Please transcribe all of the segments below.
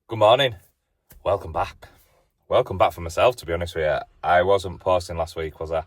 Good morning. Welcome back. Welcome back for myself, to be honest with you. I wasn't posting last week, was I?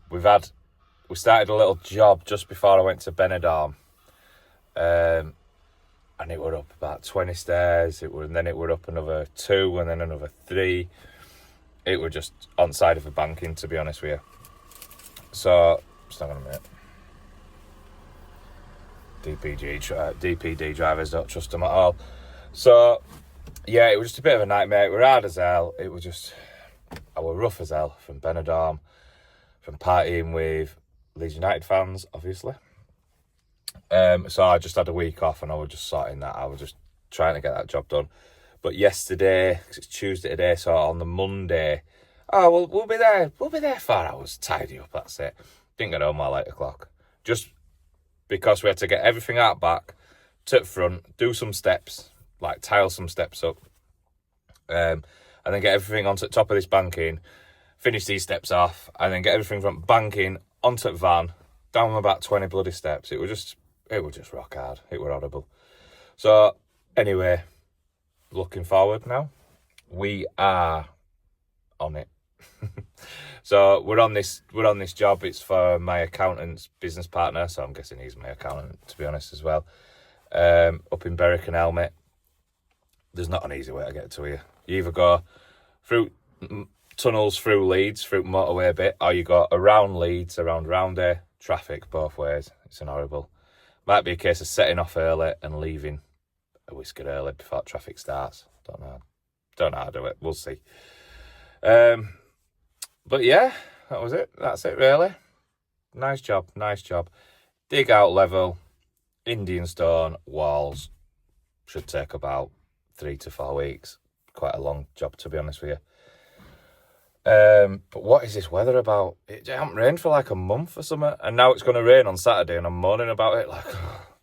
We started a little job just before I went to Benidorm. And it were up about 20 stairs. And then it were up another 2 and then another 3. It were just on side of a banking, to be honest with you. So, just hang on a minute. DPD drivers, don't trust them at all. So, yeah, it was just a bit of a nightmare. It were hard as hell. I were rough as hell from Benidorm, from partying with Leeds United fans, obviously. So I just had a week off and I was just sorting that. I was just trying to get that job done. But yesterday, 'cause it's Tuesday today, so on the Monday, we'll be there 4 hours, tidy up, that's it. Didn't get home by 8 o'clock. Just because we had to get everything out back to the front, do some steps, like tile some steps up, and then get everything onto the top of this banking, finish these steps off, and then get everything from banking onto the van, down about 20 bloody steps. It was just rock hard. It were horrible. So anyway, looking forward now. We are on it. So we're on this job. It's for my accountant's business partner, so I'm guessing he's my accountant, to be honest, as well. Up in Berwick and Helmet. There's not an easy way to get to here. You either go through tunnels through Leeds, through motorway bit, or you go around Leeds, around Roundhay, traffic both ways. It's an horrible. Might be a case of setting off early and leaving a whisker early before traffic starts. Don't know how to do it. We'll see. But yeah, that was it. That's it really. Nice job. Dig out level, Indian stone, walls. Should take about 3 to 4 weeks. Quite a long job, to be honest with you. But what is this weather about? It hasn't rained for like a month or something, and now it's going to rain on Saturday, and I'm moaning about it.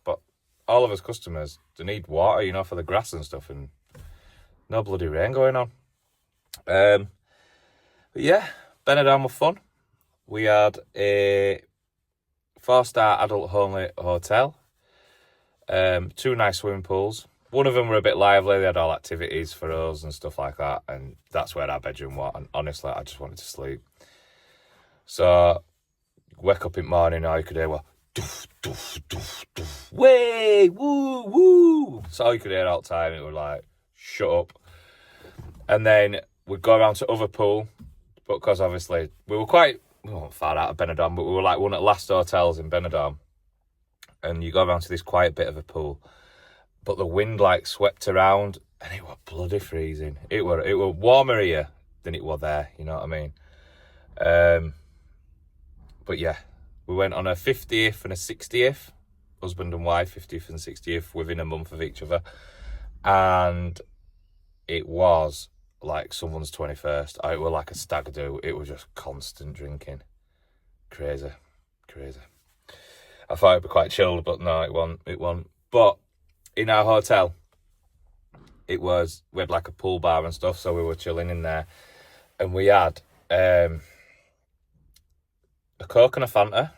But all of us customers, they need water, for the grass and stuff, and no bloody rain going on. But yeah, Benidorm were fun. We had a 4-star adult-only hotel, 2 nice swimming pools. One of them were a bit lively. They had all activities for us and stuff like that. And that's where our bedroom was. And honestly, I just wanted to sleep. So, wake up in the morning, all you could hear was, doof, doof, doof, doof, way, woo, woo. That's all you could hear all the time. It was like, shut up. And then we'd go around to other pool. But because obviously, we weren't far out of Benidorm, but we were like one of the last hotels in Benidorm. And you go around to this quiet bit of a pool. But the wind swept around and it was bloody freezing. It were warmer here than it was there, you know what I mean? But yeah, we went on a 50th and a 60th, husband and wife, 50th and 60th, within a month of each other. And it was like someone's 21st. It was like a stag do. It was just constant drinking. Crazy. I thought it'd be quite chilled, but no, it wasn't. But in our hotel, we had like a pool bar and stuff, so we were chilling in there, and we had a Coke and a Fanta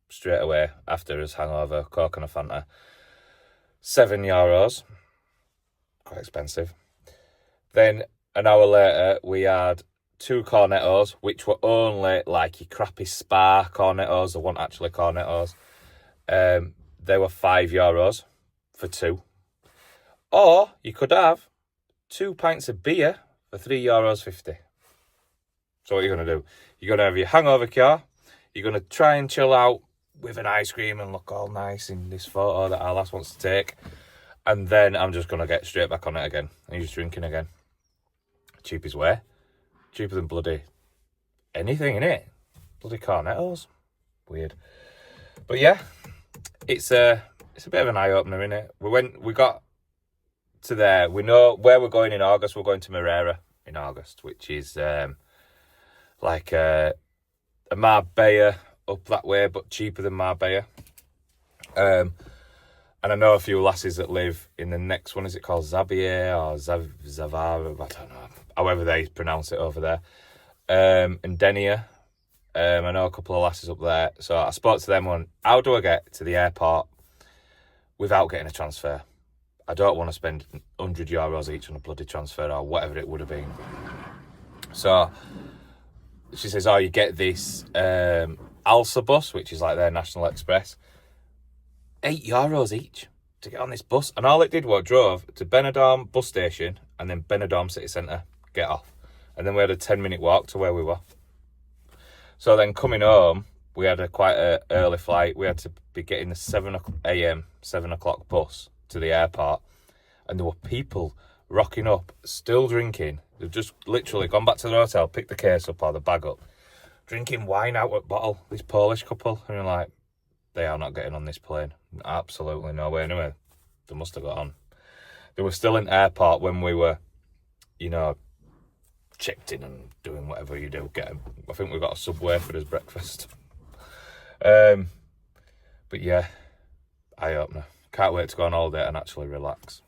straight away after his hangover. Coke and a Fanta, €7, quite expensive. Then an hour later, we had 2 cornettos, which were only like your crappy Spa cornettos. They weren't actually cornettos. They were €5 for 2. Or you could have 2 pints of beer for €3.50. So what are you going to do? You're going to have your hangover cure. You're going to try and chill out with an ice cream and look all nice in this photo that our lass wants to take. And then I'm just going to get straight back on it again. And you're just drinking again. Cheapest way. Cheaper than bloody anything, innit? Bloody cornettos. Weird. But yeah, it's a bit of an eye-opener, innit? We got to there. We know where we're going in August. We're going to Marera in August, which is like a Marbella up that way, but cheaper than Marbella. And I know a few lasses that live in the next one. Is it called Zabier or Zavar? I don't know. However they pronounce it over there. And Denia. I know a couple of lasses up there. So I spoke to them on, how do I get to the airport without getting a transfer? I don't want to spend €100 each on a bloody transfer or whatever it would have been. So she says, oh, you get this Alsa bus, which is like their National Express. €8 each to get on this bus. And all it did was drove to Benidorm bus station and then Benidorm city centre, get off. And then we had a 10-minute walk to where we were. So then coming home, we had quite an early flight. We had to be getting the 7 a.m, 7 o'clock bus to the airport. And there were people rocking up, still drinking. They've just literally gone back to the hotel, picked the case up or the bag up, drinking wine out of a bottle, this Polish couple. And you're like, they are not getting on this plane. Absolutely no way. Anyway, they must have got on. They were still in the airport when we were, you know, checked in and doing whatever you do. I think we got a Subway for his breakfast. But yeah, eye-opener. Can't wait to go on holiday and actually relax.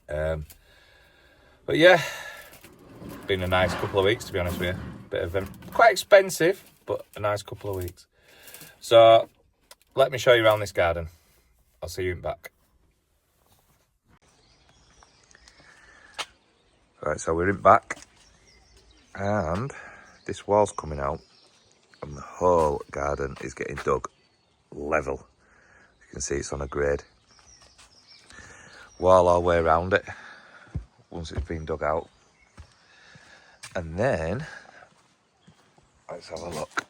But yeah, been a nice couple of weeks, to be honest with you. Bit of quite expensive, but a nice couple of weeks. So let me show you around this garden. I'll see you in back. Right, so we're in back, and this wall's coming out, and the whole garden is getting dug level. You can see it's on a grade. Wall all the way around it, once it's been dug out. And then, let's have a look.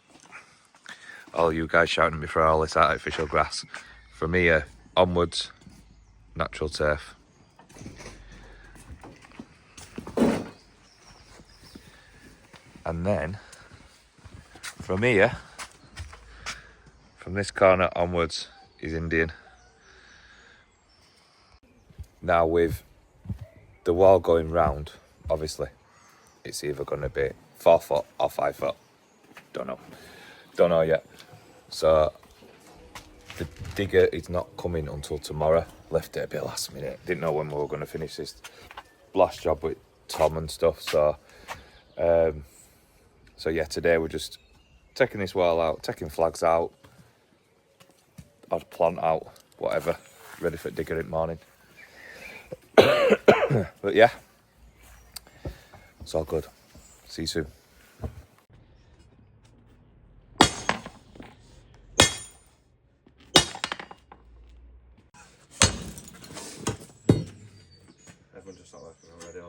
All you guys shouting at me for all this artificial grass. From here onwards, natural turf. And then, from here, from this corner onwards, is Indian. Now with the wall going round, obviously, it's either going to be 4 foot or 5 foot. Don't know yet. So the digger is not coming until tomorrow. Left it a bit last minute. Didn't know when we were going to finish this blast job with Tom and stuff. So yeah, today we're just taking this wall out, taking flags out, odd plant out, whatever, ready for digger in the morning. But yeah, it's all good. See you soon. Everyone just not working already.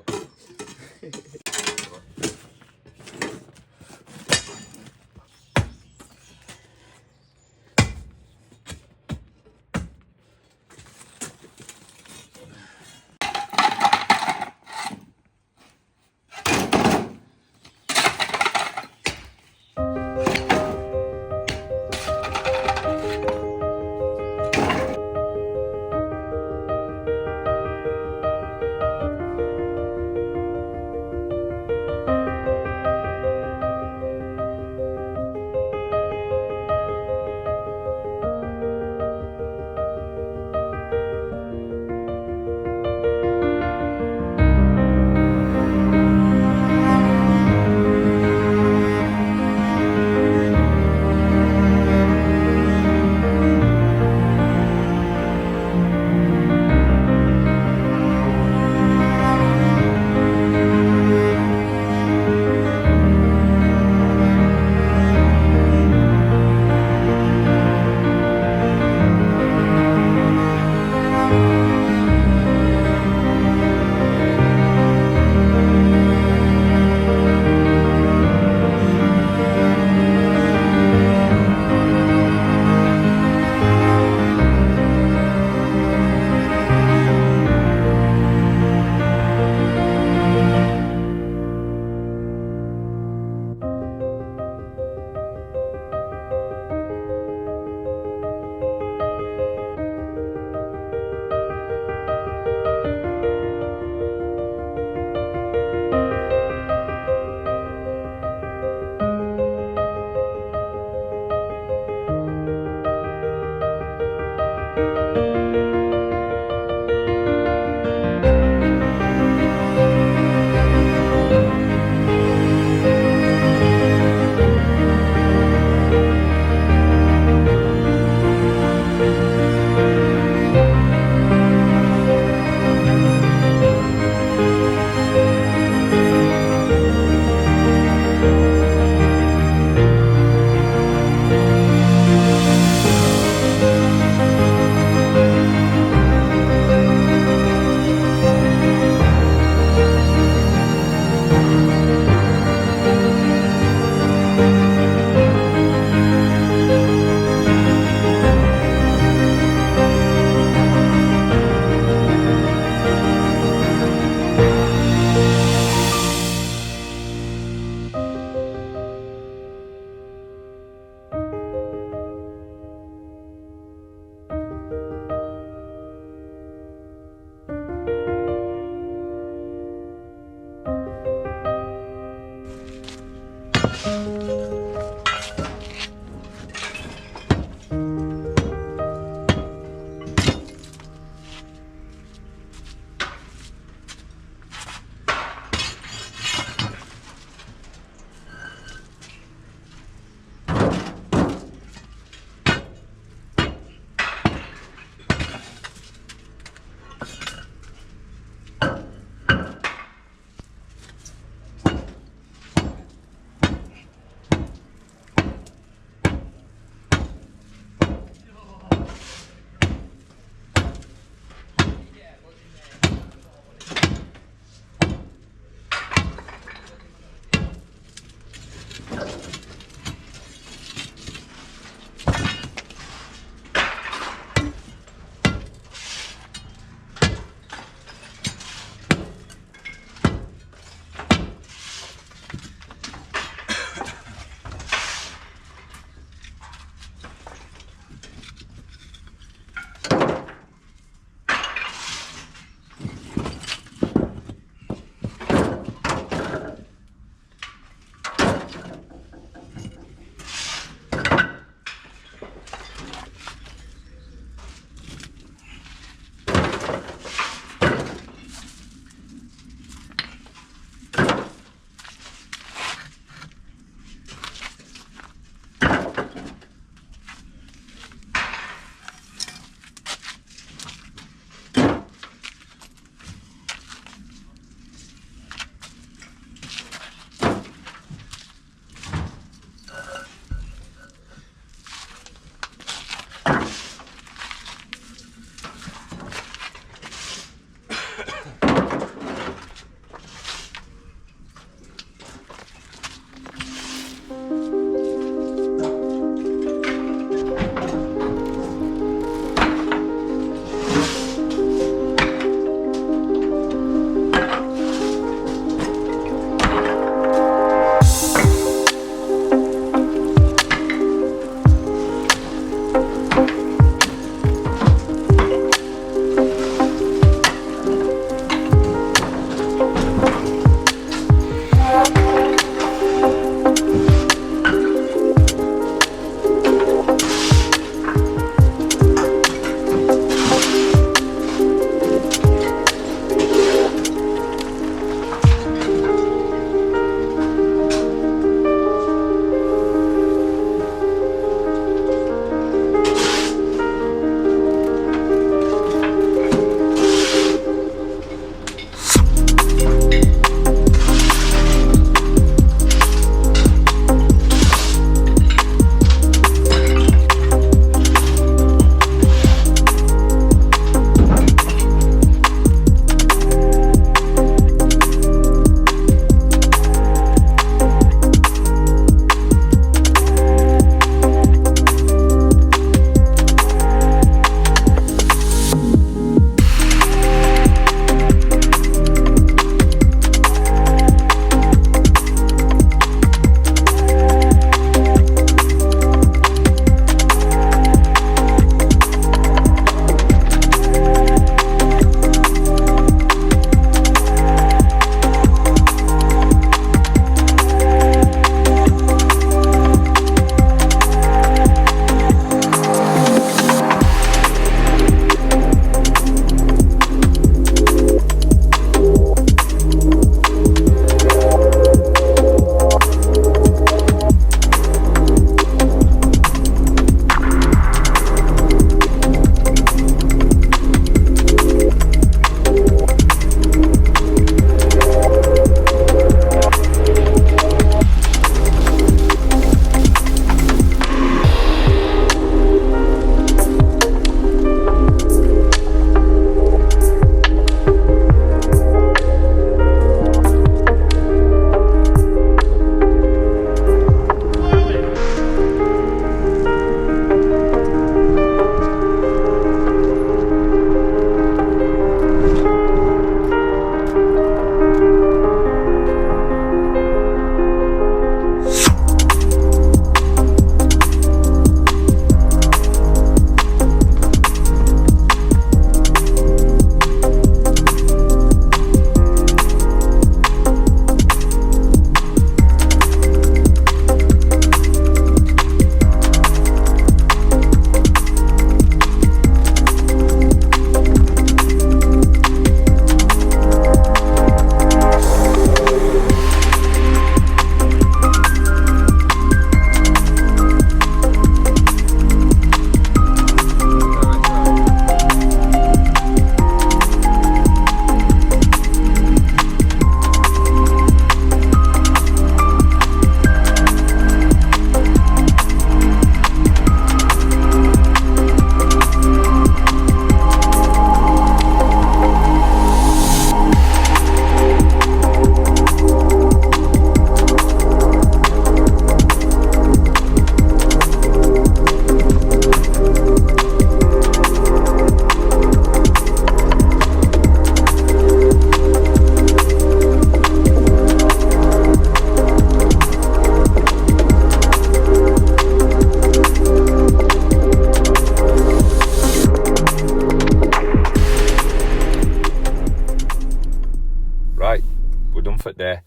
perfect day.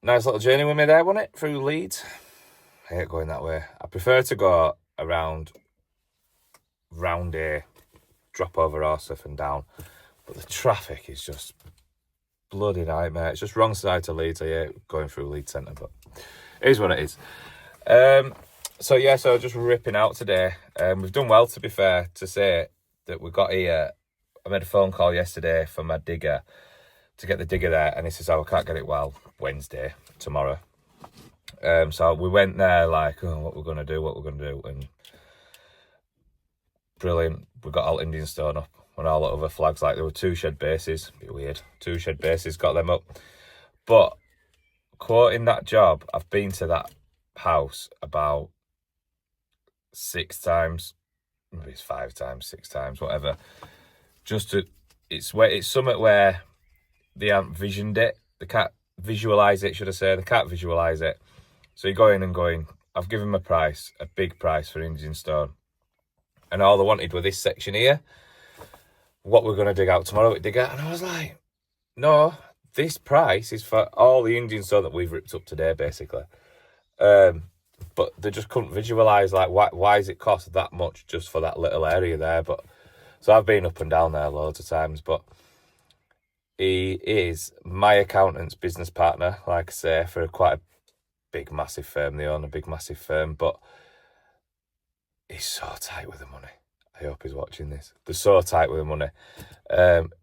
Nice little journey with me there, wasn't it? Through Leeds. I hate going that way. I prefer to go around round here, drop over Orseth and down. But the traffic is just bloody nightmare. It's just wrong side to Leeds. I hate going through Leeds Centre, but it is what it is. So just ripping out today. We've done well, to be fair, to say that we got here. I made a phone call yesterday for my digger to get the digger there, and he says, I can't get it Wednesday, tomorrow. So we went there like, what we're going to do, and brilliant. We got all Indian stone up and all the other flags, like there were 2 shed bases, a bit weird, 2 shed bases, got them up. But quoting that job, I've been to that house about 6 times, maybe it's 5 times, 6 times, whatever. It's something where they haven't visioned it, they can't visualise it, should I say, they can't visualise it. So you go in and going, I've given them a big price for Indian stone. And all they wanted was this section here, what we're going to dig out tomorrow with digger. And I was like, no, this price is for all the Indian stone that we've ripped up today, basically. But they just couldn't visualise, like, why does it cost that much just for that little area there? But so I've been up and down there loads of times, but he is my accountant's business partner, like I say, for quite a big, massive firm. They own a big, massive firm, but he's so tight with the money. I hope he's watching this. They're so tight with the money.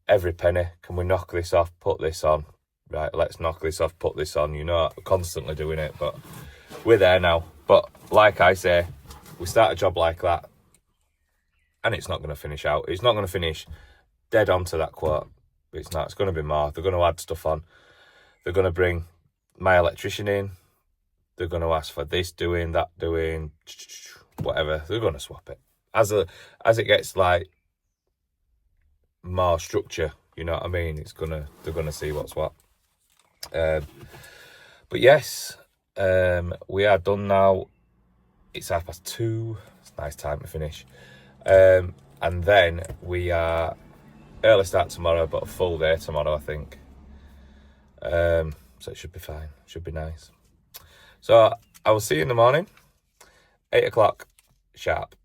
Every penny, can we knock this off, put this on? Right, let's knock this off, put this on. You know, constantly doing it, but we're there now. But like I say, we start a job like that, and it's not going to finish out. It's not going to finish dead on to that quote. It's not. It's going to be more. They're going to add stuff on. They're going to bring my electrician in. They're going to ask for this doing, that doing, whatever. They're going to swap it. As it gets like more structure, you know what I mean? They're gonna see what's what. But yes, we are done now. It's 2:30. It's a nice time to finish. And then we are early start tomorrow, but a full day tomorrow, I think. So it should be fine. Should be nice. So I will see you in the morning, 8 o'clock sharp.